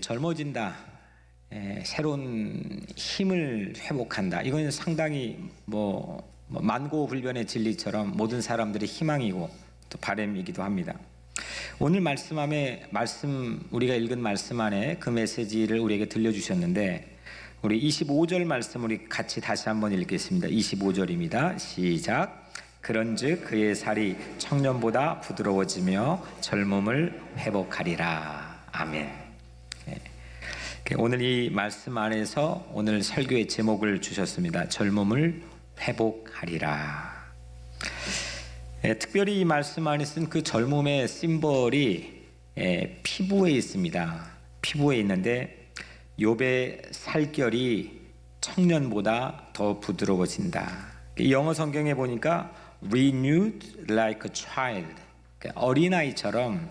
젊어진다, 새로운 힘을 회복한다. 이건 상당히 만고불변의 진리처럼 모든 사람들의 희망이고 또 바람이기도 합니다. 오늘 우리가 읽은 말씀 안에 그 메시지를 우리에게 들려주셨는데, 우리 25절 말씀 우리 같이 다시 한번 읽겠습니다. 25절입니다. 시작. 그런즉 그의 살이 청년보다 부드러워지며 젊음을 회복하리라. 아멘. 오늘 이 말씀 안에서 오늘 설교의 제목을 주셨습니다. 젊음을 회복하리라. 특별히 이 말씀 안에 쓴 그 젊음의 심벌이 피부에 있습니다. 피부에 있는데 욥의 살결이 청년보다 더 부드러워진다. 영어 성경에 보니까 renewed like a child, 어린아이처럼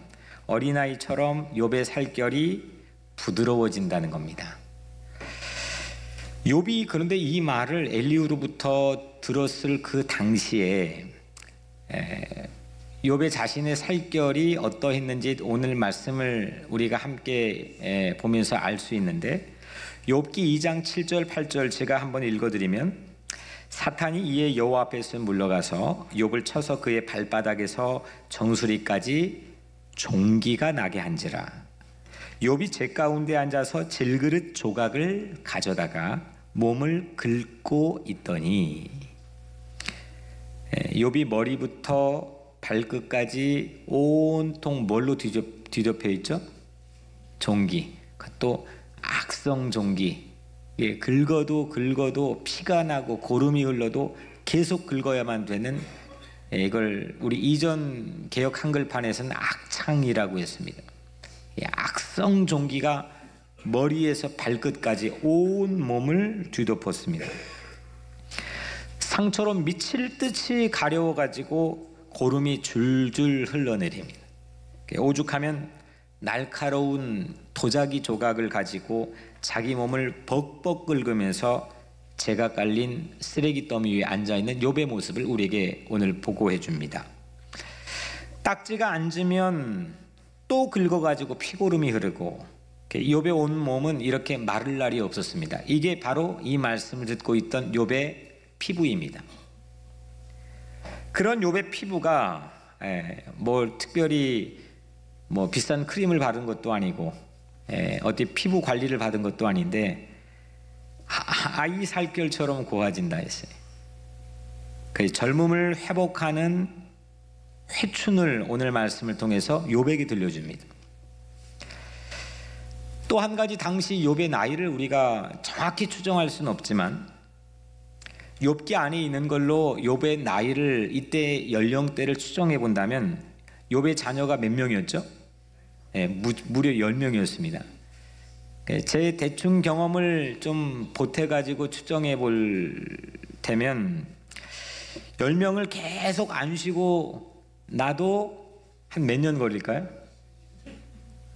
욥의 살결이 부드러워진다는 겁니다. 욥이 그런데 이 말을 엘리후로부터 들었을 그 당시에 욥의 자신의 살결이 어떠했는지 오늘 말씀을 우리가 함께 보면서 알 수 있는데, 욥기 2장 7절 8절 제가 한번 읽어드리면, 사탄이 이에 여호와 앞에서 물러가서 욥을 쳐서 그의 발바닥에서 정수리까지 종기가 나게 한지라. 욥이 제 가운데 앉아서 질그릇 조각을 가져다가 몸을 긁고 있더니, 욥이 머리부터 발끝까지 온통 뭘로 뒤덮여 있죠? 종기. 또 악성 종기. 긁어도 피가 나고 고름이 흘러도 계속 긁어야만 되는, 이걸 우리 이전 개역 한글판에서는 악창이라고 했습니다. 악성 종기가 머리에서 발끝까지 온 몸을 뒤덮었습니다. 상처로 미칠 듯이 가려워가지고 고름이 줄줄 흘러내립니다. 오죽하면 날카로운 도자기 조각을 가지고 자기 몸을 벅벅 긁으면서 재가 깔린 쓰레기 더미 위에 앉아있는 욥의 모습을 우리에게 오늘 보고해 줍니다. 딱지가 앉으면 또 긁어가지고 피고름이 흐르고, 욥의 온 몸은 이렇게 마를 날이 없었습니다. 이게 바로 이 말씀을 듣고 있던 욥의 피부입니다. 그런 욥의 피부가 특별히 비싼 크림을 바른 것도 아니고 어디 피부 관리를 받은 것도 아닌데 아이 살결처럼 고와진다 했어요. 그 젊음을 회복하는 회춘을 오늘 말씀을 통해서 욥에게 들려줍니다. 또 한 가지, 당시 욥의 나이를 우리가 정확히 추정할 수는 없지만 욥기 안에 있는 걸로 욥의 나이를, 이때 연령대를 추정해 본다면 욥의 자녀가 몇 명이었죠? 무려 10명이었습니다. 제 대충 경험을 좀 보태가지고 추정해 볼 테면 10명을 계속 안 쉬고 나도 한 몇 년 걸릴까요?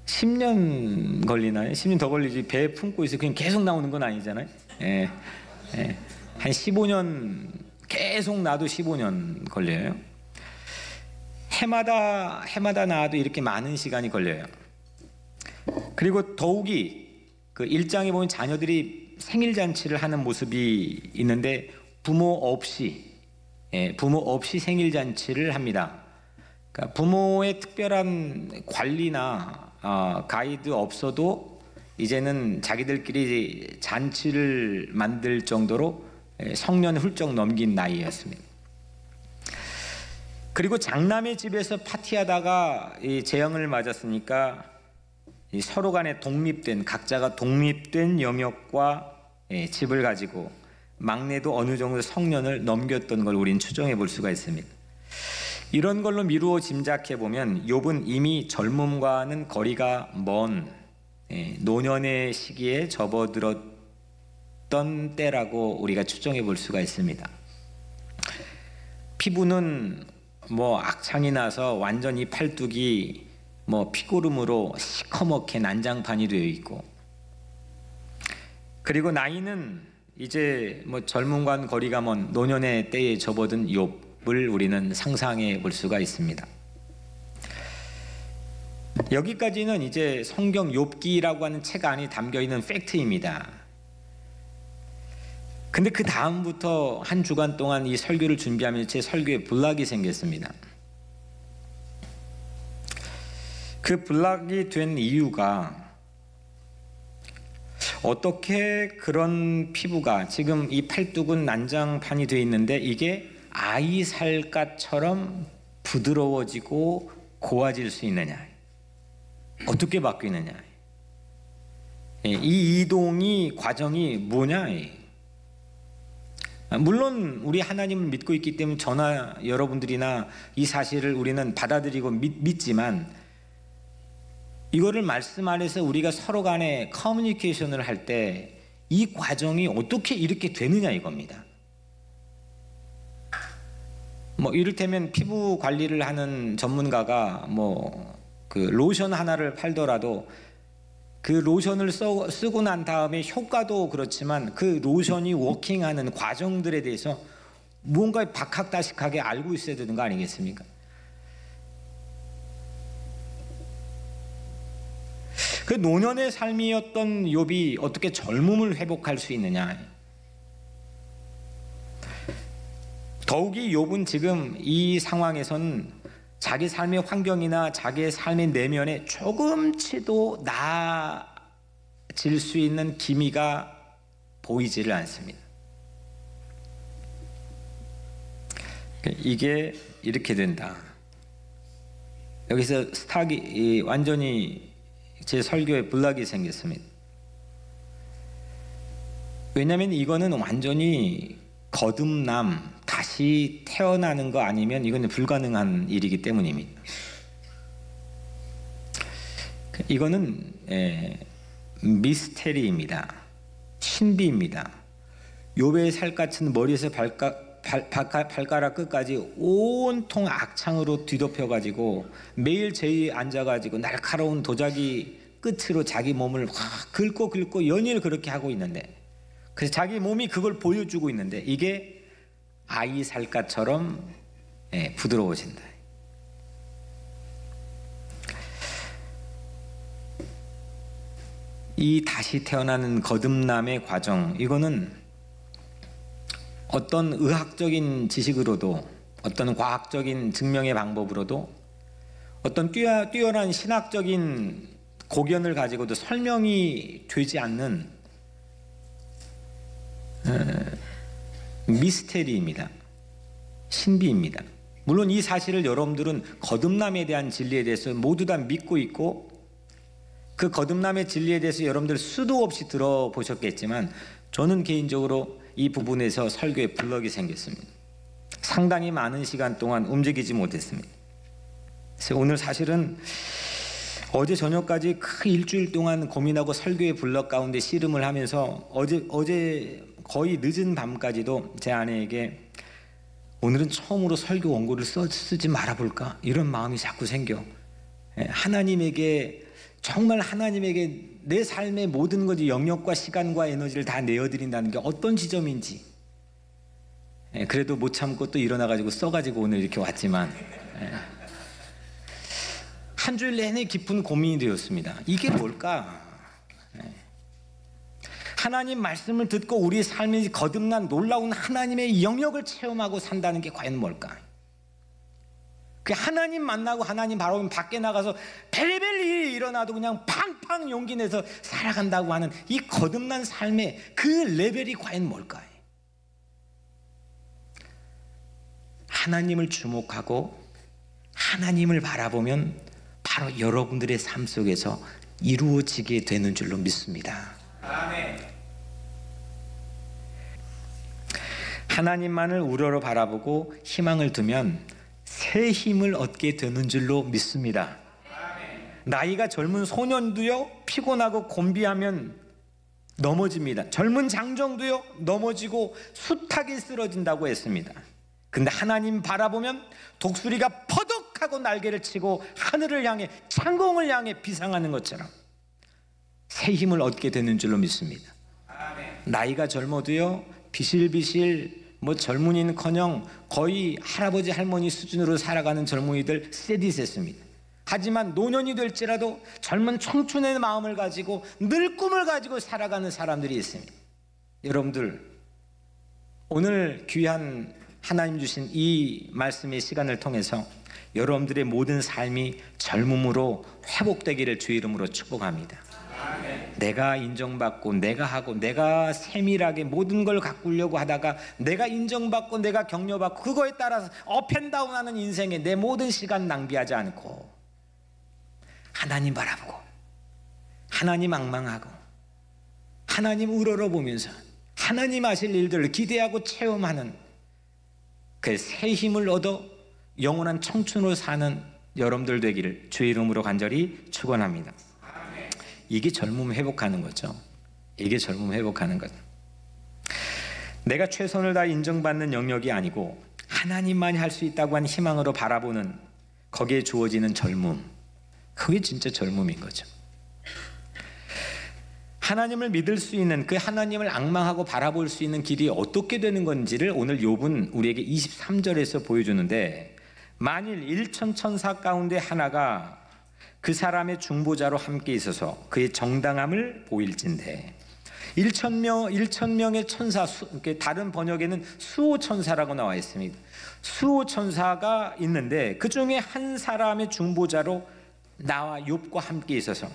10년 걸리나요? 10년 더 걸리지. 배에 품고 있어 그냥 계속 나오는 건 아니잖아요. 한 15년 계속 놔도 15년 걸려요. 해마다 나와도 이렇게 많은 시간이 걸려요. 그리고 더욱이 그 1장에 보면 자녀들이 생일잔치를 하는 모습이 있는데 부모 없이 생일잔치를 합니다. 그러니까 부모의 특별한 관리나 가이드 없어도 이제는 자기들끼리 잔치를 만들 정도로 성년 훌쩍 넘긴 나이였습니다. 그리고 장남의 집에서 파티하다가 이 재앙을 맞았으니까 서로 간에 각자가 독립된 영역과 집을 가지고 막내도 어느 정도 성년을 넘겼던 걸 우리는 추정해 볼 수가 있습니다. 이런 걸로 미루어 짐작해 보면 욥은 이미 젊음과는 거리가 먼 노년의 시기에 접어들었던 때라고 우리가 추정해 볼 수가 있습니다. 피부는 악창이 나서 완전히 팔뚝이 피고름으로 시커멓게 난장판이 되어 있고, 그리고 나이는 이제 젊음과는 거리가 먼 노년의 때에 접어든 욥을 우리는 상상해 볼 수가 있습니다. 여기까지는 이제 성경 욥기라고 하는 책 안에 담겨 있는 팩트입니다. 근데 그 다음부터 한 주간 동안 이 설교를 준비하면서 제 설교에 블락이 생겼습니다. 그 블락이 된 이유가 어떻게 그런 피부가 지금 이 팔뚝은 난장판이 되어 있는데 이게 아이 살갗처럼 부드러워지고 고와질 수 있느냐, 어떻게 바뀌느냐, 이 이동이 과정이 뭐냐. 물론 우리 하나님을 믿고 있기 때문에 저나 여러분들이나 이 사실을 우리는 받아들이고 믿지만 이거를 말씀 안에서 우리가 서로 간에 커뮤니케이션을 할 때 이 과정이 어떻게 이렇게 되느냐 이겁니다. 뭐 이를테면 피부 관리를 하는 전문가가 그 로션 하나를 팔더라도 그 로션을 쓰고 난 다음에 효과도 그렇지만 그 로션이 워킹하는 과정들에 대해서 무언가 박학다식하게 알고 있어야 되는 거 아니겠습니까? 그 노년의 삶이었던 욥이 어떻게 젊음을 회복할 수 있느냐. 더욱이 욥은 지금 이 상황에서는 자기 삶의 환경이나 자기의 삶의 내면에 조금치도 나아질 수 있는 기미가 보이지를 않습니다. 이게 이렇게 된다. 여기서 스탁이 완전히 제 설교에 블락이 생겼습니다. 왜냐하면 이거는 완전히 거듭남, 다시 태어나는 거 아니면 이거는 불가능한 일이기 때문입니다. 이거는 미스테리입니다. 신비입니다. 욥의 살갗은 머리에서 발가락 끝까지 온통 악창으로 뒤덮여가지고 매일 제이 앉아가지고 날카로운 도자기 끝으로 자기 몸을 긁고 연일 그렇게 하고 있는데, 그래서 자기 몸이 그걸 보여주고 있는데 이게 아이 살갗처럼 부드러워진다. 이 다시 태어나는 거듭남의 과정, 이거는 어떤 의학적인 지식으로도 어떤 과학적인 증명의 방법으로도 어떤 뛰어난 신학적인 고견을 가지고도 설명이 되지 않는 미스테리입니다. 신비입니다. 물론 이 사실을 여러분들은 거듭남에 대한 진리에 대해서 모두 다 믿고 있고 그 거듭남의 진리에 대해서 여러분들 수도 없이 들어보셨겠지만 저는 개인적으로 이 부분에서 설교에 블럭이 생겼습니다. 상당히 많은 시간 동안 움직이지 못했습니다. 그래서 오늘 사실은 어제 저녁까지 큰 일주일 동안 고민하고 설교의 블럭 가운데 씨름을 하면서 어제 거의 늦은 밤까지도 제 아내에게 오늘은 처음으로 설교 원고를 쓰지 말아볼까 이런 마음이 자꾸 생겨. 정말 하나님에게 내 삶의 모든 것이 영역과 시간과 에너지를 다 내어드린다는 게 어떤 지점인지, 그래도 못 참고 또 일어나가지고 써가지고 오늘 이렇게 왔지만 한 주일 내내 깊은 고민이 되었습니다. 이게 뭘까? 하나님 말씀을 듣고 우리 삶이 거듭난 놀라운 하나님의 영역을 체험하고 산다는 게 과연 뭘까? 그 하나님 만나고 하나님 바라보면 밖에 나가서 별의별 일이 일어나도 그냥 팡팡 용기 내서 살아간다고 하는 이 거듭난 삶의 그 레벨이 과연 뭘까요? 하나님을 주목하고 하나님을 바라보면 바로 여러분들의 삶 속에서 이루어지게 되는 줄로 믿습니다. 아멘. 하나님만을 우러러 바라보고 희망을 두면 새 힘을 얻게 되는 줄로 믿습니다. 나이가 젊은 소년도요 피곤하고 곤비하면 넘어집니다. 젊은 장정도요 넘어지고 숱하게 쓰러진다고 했습니다. 근데 하나님 바라보면 독수리가 퍼덕하고 날개를 치고 하늘을 향해 창공을 향해 비상하는 것처럼 새 힘을 얻게 되는 줄로 믿습니다. 나이가 젊어도요 비실비실 젊은이는커녕 거의 할아버지 할머니 수준으로 살아가는 젊은이들 세디셌습니다. 하지만 노년이 될지라도 젊은 청춘의 마음을 가지고 늘 꿈을 가지고 살아가는 사람들이 있습니다. 여러분들, 오늘 귀한 하나님 주신 이 말씀의 시간을 통해서 여러분들의 모든 삶이 젊음으로 회복되기를 주 이름으로 축복합니다. 내가 인정받고 내가 하고 내가 세밀하게 모든 걸 가꾸려고 하다가 내가 인정받고 내가 격려받고 그거에 따라서 업앤다운하는 인생에 내 모든 시간 낭비하지 않고 하나님 바라보고 하나님 앙망하고 하나님 우러러보면서 하나님 하실 일들을 기대하고 체험하는 그 새 힘을 얻어 영원한 청춘으로 사는 여러분들 되기를 주의 이름으로 간절히 축원합니다. 이게 젊음 회복하는 거죠. 이게 젊음 회복하는 거죠. 내가 최선을 다해 인정받는 영역이 아니고 하나님만이 할 수 있다고 한 희망으로 바라보는 거기에 주어지는 젊음, 그게 진짜 젊음인 거죠. 하나님을 믿을 수 있는, 그 하나님을 앙망하고 바라볼 수 있는 길이 어떻게 되는 건지를 오늘 욥은 우리에게 23절에서 보여주는데, 만일 일천 천사 가운데 하나가 그 사람의 중보자로 함께 있어서 그의 정당함을 보일진대. 1,000명의 천사, 다른 번역에는 수호 천사라고 나와 있습니다. 수호 천사가 있는데 그 중에 한 사람의 중보자로 나와 욥과 함께 있어서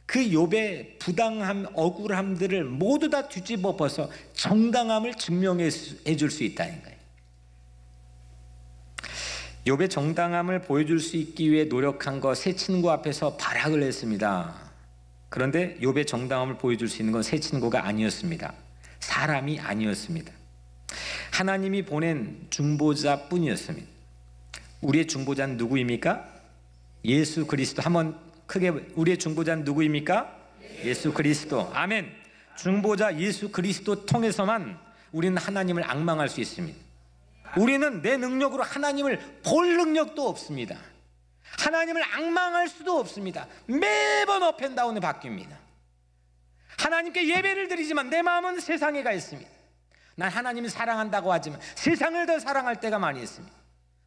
그 욥의 부당함, 억울함들을 모두 다 뒤집어 엎어서 정당함을 증명해 줄 수 있다는 거예요. 욥의 정당함을 보여줄 수 있기 위해 노력한 거 세 친구 앞에서 발악을 했습니다. 그런데 욥의 정당함을 보여줄 수 있는 건 세 친구가 아니었습니다. 사람이 아니었습니다. 하나님이 보낸 중보자뿐이었습니다. 우리의 중보자는 누구입니까? 예수 그리스도. 한번 크게, 우리의 중보자는 누구입니까? 예수 그리스도. 아멘. 중보자 예수 그리스도 통해서만 우리는 하나님을 앙망할 수 있습니다. 우리는 내 능력으로 하나님을 볼 능력도 없습니다. 하나님을 앙망할 수도 없습니다. 매번 업앤다운에 바뀝니다. 하나님께 예배를 드리지만 내 마음은 세상에 가 있습니다. 난 하나님을 사랑한다고 하지만 세상을 더 사랑할 때가 많이 있습니다.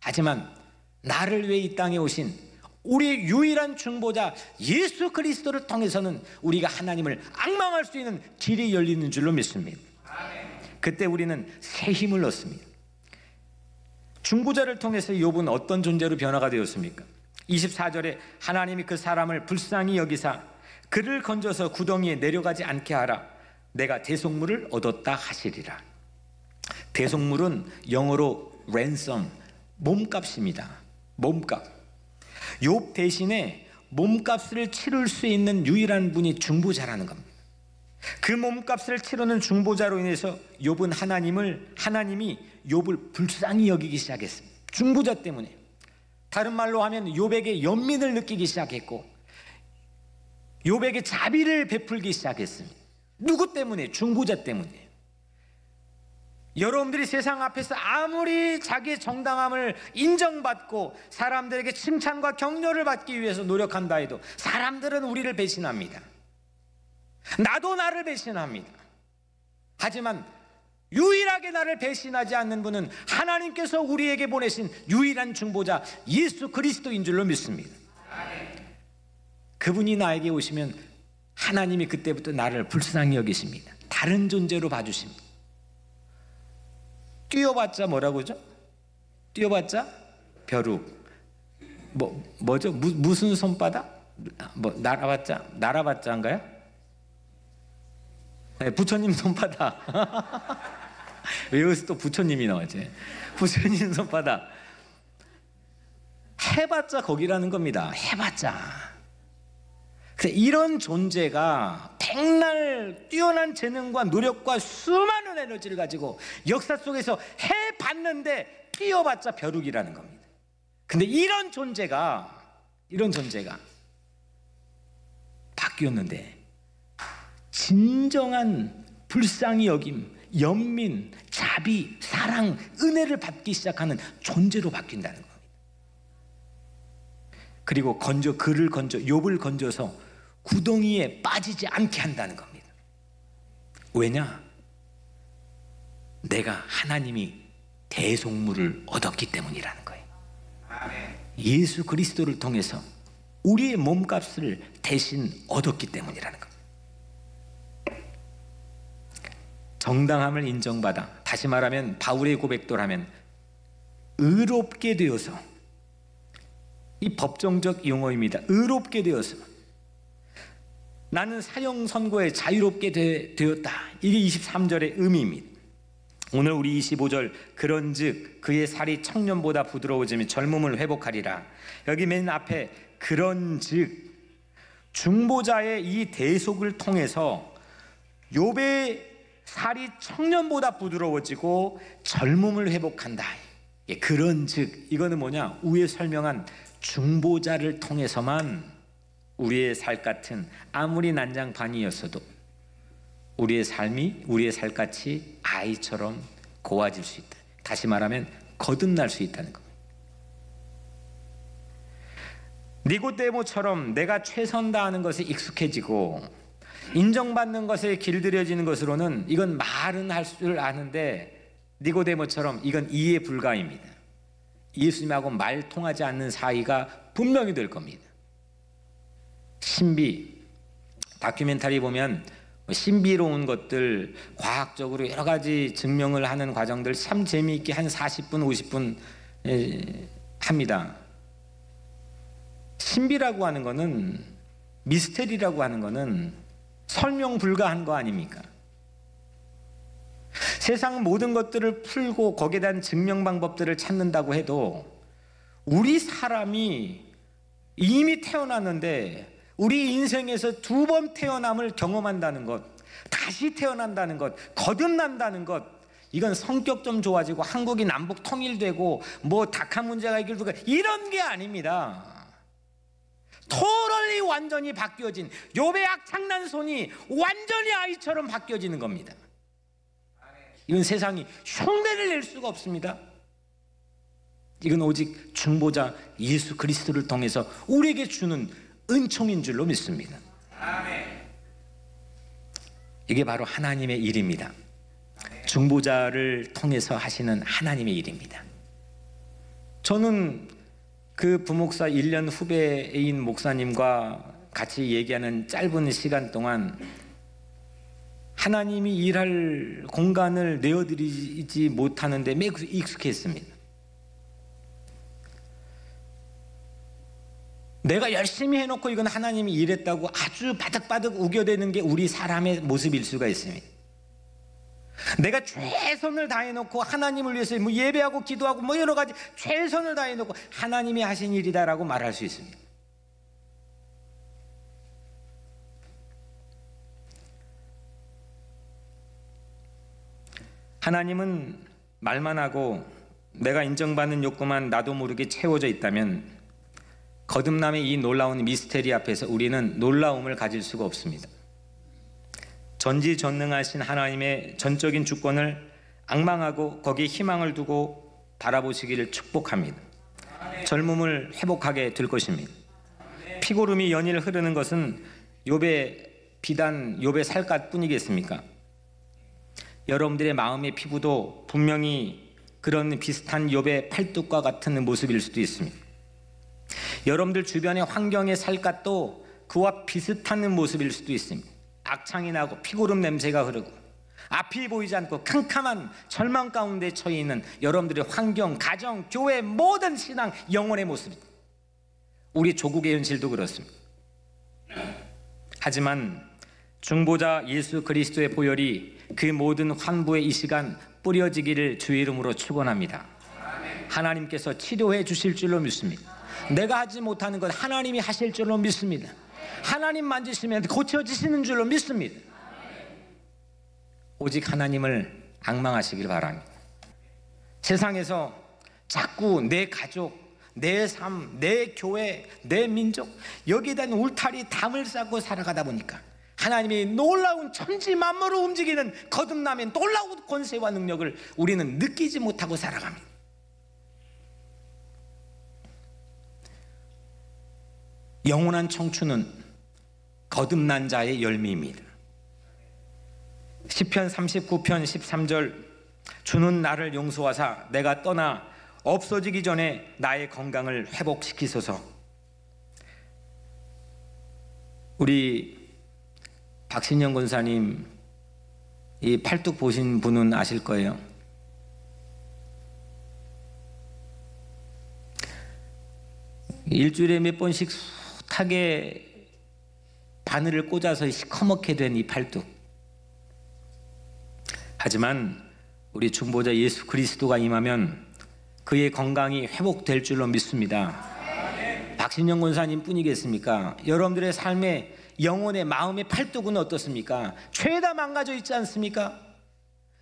하지만 나를 위해 이 땅에 오신 우리의 유일한 중보자 예수 그리스도를 통해서는 우리가 하나님을 앙망할 수 있는 길이 열리는 줄로 믿습니다. 그때 우리는 새 힘을 얻습니다. 중보자를 통해서 욥은 어떤 존재로 변화가 되었습니까? 24절에 하나님이 그 사람을 불쌍히 여기사 그를 건져서 구덩이에 내려가지 않게 하라. 내가 대속물을 얻었다 하시리라. 대속물은 영어로 ransom, 몸값입니다. 몸값. 욥 대신에 몸값을 치를 수 있는 유일한 분이 중보자라는 겁니다. 그 몸값을 치르는 중보자로 인해서 욥은 하나님이 욥을 불쌍히 여기기 시작했습니다. 중보자 때문에. 다른 말로 하면 욥에게 연민을 느끼기 시작했고 욥에게 자비를 베풀기 시작했습니다. 누구 때문에? 중보자 때문에. 여러분들이 세상 앞에서 아무리 자기의 정당함을 인정받고 사람들에게 칭찬과 격려를 받기 위해서 노력한다 해도 사람들은 우리를 배신합니다. 나도 나를 배신합니다. 하지만 유일하게 나를 배신하지 않는 분은 하나님께서 우리에게 보내신 유일한 중보자 예수 그리스도인 줄로 믿습니다. 그분이 나에게 오시면 하나님이 그때부터 나를 불쌍히 여기십니다. 다른 존재로 봐주십니다. 뛰어봤자 뭐라고 하죠? 뛰어봤자 벼룩. 뭐죠? 무슨 손바닥? 날아봤자인가요? 네, 부처님 손바닥. 왜 여기서 또 부처님이 나왔지? 부처님 손바닥. 해봤자 거기라는 겁니다. 해봤자. 이런 존재가 백날 뛰어난 재능과 노력과 수많은 에너지를 가지고 역사 속에서 해봤는데 뛰어봤자 벼룩이라는 겁니다. 근데 이런 존재가 바뀌었는데 진정한 불쌍히 여김, 연민, 자비, 사랑, 은혜를 받기 시작하는 존재로 바뀐다는 겁니다. 그리고 욥을 건져서 구덩이에 빠지지 않게 한다는 겁니다. 왜냐? 내가 하나님이 대속물을 얻었기 때문이라는 거예요. 예수 그리스도를 통해서 우리의 몸값을 대신 얻었기 때문이라는 겁니다. 정당함을 인정받아, 다시 말하면 바울의 고백도라면 의롭게 되어서, 이 법정적 용어입니다. 의롭게 되어서 나는 사형 선고에 자유롭게 되었다. 이게 23절의 의미입니다. 오늘 우리 25절 그런즉 그의 살이 청년보다 부드러워지며 젊음을 회복하리라. 여기 맨 앞에 그런즉 중보자의 이 대속을 통해서 욥의 살이 청년보다 부드러워지고 젊음을 회복한다. 그런즉 이거는 뭐냐? 위에 설명한 중보자를 통해서만 우리의 살 같은 아무리 난장판이었어도 우리의 삶이 우리의 살같이 아이처럼 고와질 수 있다. 다시 말하면 거듭날 수 있다는 겁니다. 니고데모처럼 내가 최선 다하는 것에 익숙해지고 인정받는 것에 길들여지는 것으로는 이건 말은 할 줄 아는데 니고데모처럼 이건 이해 불가입니다. 예수님하고 말 통하지 않는 사이가 분명히 될 겁니다. 신비 다큐멘터리 보면 신비로운 것들, 과학적으로 여러 가지 증명을 하는 과정들 참 재미있게 한 40분 50분 합니다. 신비라고 하는 거는, 미스테리라고 하는 거는 설명 불가한 거 아닙니까? 세상 모든 것들을 풀고 거기에 대한 증명 방법들을 찾는다고 해도 우리 사람이 이미 태어났는데 우리 인생에서 2번 태어남을 경험한다는 것, 다시 태어난다는 것, 거듭난다는 것, 이건 성격 좀 좋아지고 한국이 남북 통일되고 뭐 닭한 문제가 해결되고 이런 게 아닙니다. 토럴리 완전히 바뀌어진, 욥의 악창난 손이 완전히 아이처럼 바뀌어지는 겁니다. 이건 세상이 흉내를 낼 수가 없습니다. 이건 오직 중보자 예수 그리스도를 통해서 우리에게 주는 은총인 줄로 믿습니다. 이게 바로 하나님의 일입니다. 중보자를 통해서 하시는 하나님의 일입니다. 저는 그 부목사 1년 후배인 목사님과 같이 얘기하는 짧은 시간 동안 하나님이 일할 공간을 내어드리지 못하는데 매우 익숙했습니다. 내가 열심히 해놓고 이건 하나님이 일했다고 아주 바득바득 우겨대는 게 우리 사람의 모습일 수가 있습니다. 내가 최선을 다해놓고 하나님을 위해서 뭐 예배하고 기도하고 뭐 여러 가지 최선을 다해놓고 하나님이 하신 일이다라고 말할 수 있습니다. 하나님은 말만 하고 내가 인정받는 욕구만 나도 모르게 채워져 있다면 거듭남의 이 놀라운 미스테리 앞에서 우리는 놀라움을 가질 수가 없습니다. 전지전능하신 하나님의 전적인 주권을 앙망하고 거기에 희망을 두고 바라보시기를 축복합니다. 젊음을 회복하게 될 것입니다. 피고름이 연일 흐르는 것은 비단 욥의 살갗뿐이겠습니까? 여러분들의 마음의 피부도 분명히 그런 비슷한 욥의 팔뚝과 같은 모습일 수도 있습니다. 여러분들 주변의 환경의 살갗도 그와 비슷한 모습일 수도 있습니다. 악창이 나고 피고름 냄새가 흐르고 앞이 보이지 않고 캄캄한 절망 가운데 처해 있는 여러분들의 환경, 가정, 교회, 모든 신앙, 영혼의 모습입니다. 우리 조국의 현실도 그렇습니다. 하지만 중보자 예수 그리스도의 보혈이 그 모든 환부의 이 시간 뿌려지기를 주의 이름으로 축원합니다. 하나님께서 치료해 주실 줄로 믿습니다. 내가 하지 못하는 것 하나님이 하실 줄로 믿습니다. 하나님 만지시면 고쳐지시는 줄로 믿습니다. 오직 하나님을 앙망하시길 바랍니다. 세상에서 자꾸 내 가족, 내 삶, 내 교회, 내 민족 여기에 대한 울타리 담을 쌓고 살아가다 보니까 하나님의 놀라운 천지 만물을 움직이는 거듭남의 놀라운 권세와 능력을 우리는 느끼지 못하고 살아갑니다. 영원한 청춘은 거듭난 자의 열매입니다. 시편 39편 13절 주는 나를 용서하사 내가 떠나 없어지기 전에 나의 건강을 회복시키소서. 우리 박신영 권사님 이 팔뚝 보신 분은 아실 거예요. 일주일에 몇 번씩 숱하게 바늘을 꽂아서 시커멓게 된 이 팔뚝. 하지만 우리 중보자 예수 그리스도가 임하면 그의 건강이 회복될 줄로 믿습니다. 박신영 권사님 뿐이겠습니까? 여러분들의 삶의 영혼의 마음의 팔뚝은 어떻습니까? 죄다 망가져 있지 않습니까?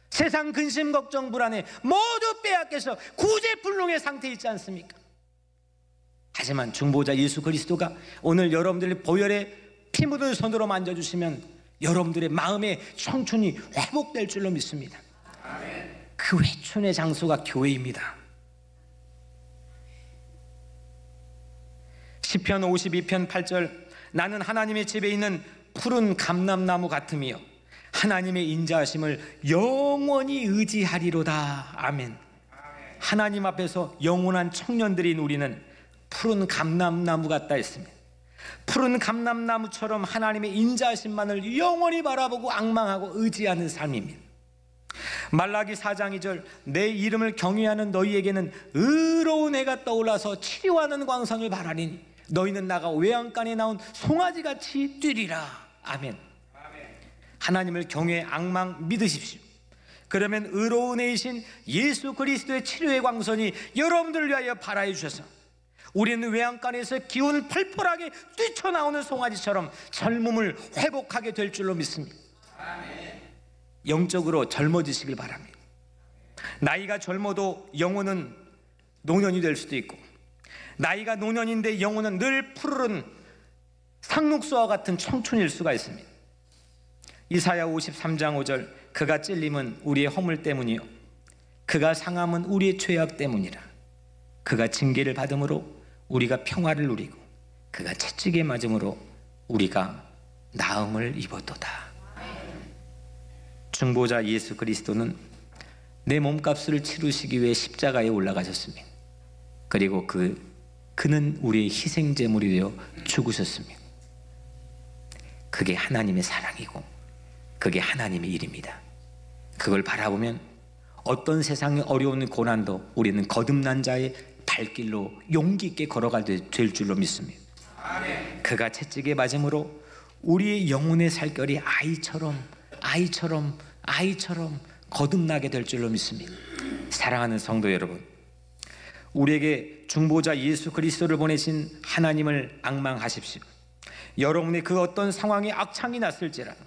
세상 근심 걱정 불안에 모두 빼앗겨서 구제불능의 상태에 있지 않습니까? 하지만 중보자 예수 그리스도가 오늘 여러분들의 보혈에 피 묻은 손으로 만져주시면 여러분들의 마음의 청춘이 회복될 줄로 믿습니다. 그 회춘의 장소가 교회입니다. 시편 52편 8절 나는 하나님의 집에 있는 푸른 감람나무 같으며 하나님의 인자하심을 영원히 의지하리로다. 아멘. 하나님 앞에서 영원한 청년들인 우리는 푸른 감람나무 같다 했습니다. 푸른 감람나무처럼 하나님의 인자하심만을 영원히 바라보고 앙망하고 의지하는 삶입니다. 말라기 4장 2절 내 이름을 경외하는 너희에게는 의로운 해가 떠올라서 치료하는 광선을 바라리니 너희는 나가 외양간에 나온 송아지같이 뛰리라. 아멘. 하나님을 경외 앙망 믿으십시오. 그러면 의로운 해이신 예수 그리스도의 치료의 광선이 여러분들을 위하여 발하여 주셔서 우리는 외양간에서 기운 펄펄하게 뛰쳐나오는 송아지처럼 젊음을 회복하게 될 줄로 믿습니다. 영적으로 젊어지시길 바랍니다. 나이가 젊어도 영혼은 노년이 될 수도 있고 나이가 노년인데 영혼은 늘 푸르른 상록수와 같은 청춘일 수가 있습니다. 이사야 53장 5절 그가 찔림은 우리의 허물 때문이요 그가 상함은 우리의 죄악 때문이라. 그가 징계를 받음으로 우리가 평화를 누리고 그가 채찍에 맞음으로 우리가 나음을 입었도다. 중보자 예수 그리스도는 내 몸값을 치르시기 위해 십자가에 올라가셨습니다. 그리고 그는 우리의 희생제물이 되어 죽으셨습니다. 그게 하나님의 사랑이고 그게 하나님의 일입니다. 그걸 바라보면 어떤 세상의 어려운 고난도 우리는 거듭난 자의 발길로 용기 있게 걸어가게 될 줄로 믿습니다. 그가 채찍에 맞음으로 우리의 영혼의 살결이 아이처럼 거듭나게 될 줄로 믿습니다. 사랑하는 성도 여러분, 우리에게 중보자 예수 그리스도를 보내신 하나님을 앙망하십시오. 여러분의 그 어떤 상황에 악창이 났을지라도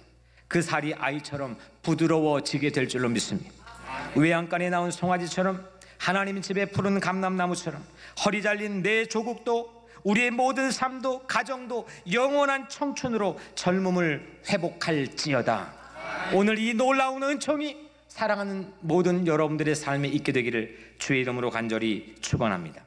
그 살이 아이처럼 부드러워지게 될 줄로 믿습니다. 외양간에 나온 송아지처럼 하나님 집에 푸른 감람나무처럼 허리 잘린 내 조국도 우리의 모든 삶도 가정도 영원한 청춘으로 젊음을 회복할지어다. 오늘 이 놀라운 은총이 사랑하는 모든 여러분들의 삶에 있게 되기를 주의 이름으로 간절히 축원합니다.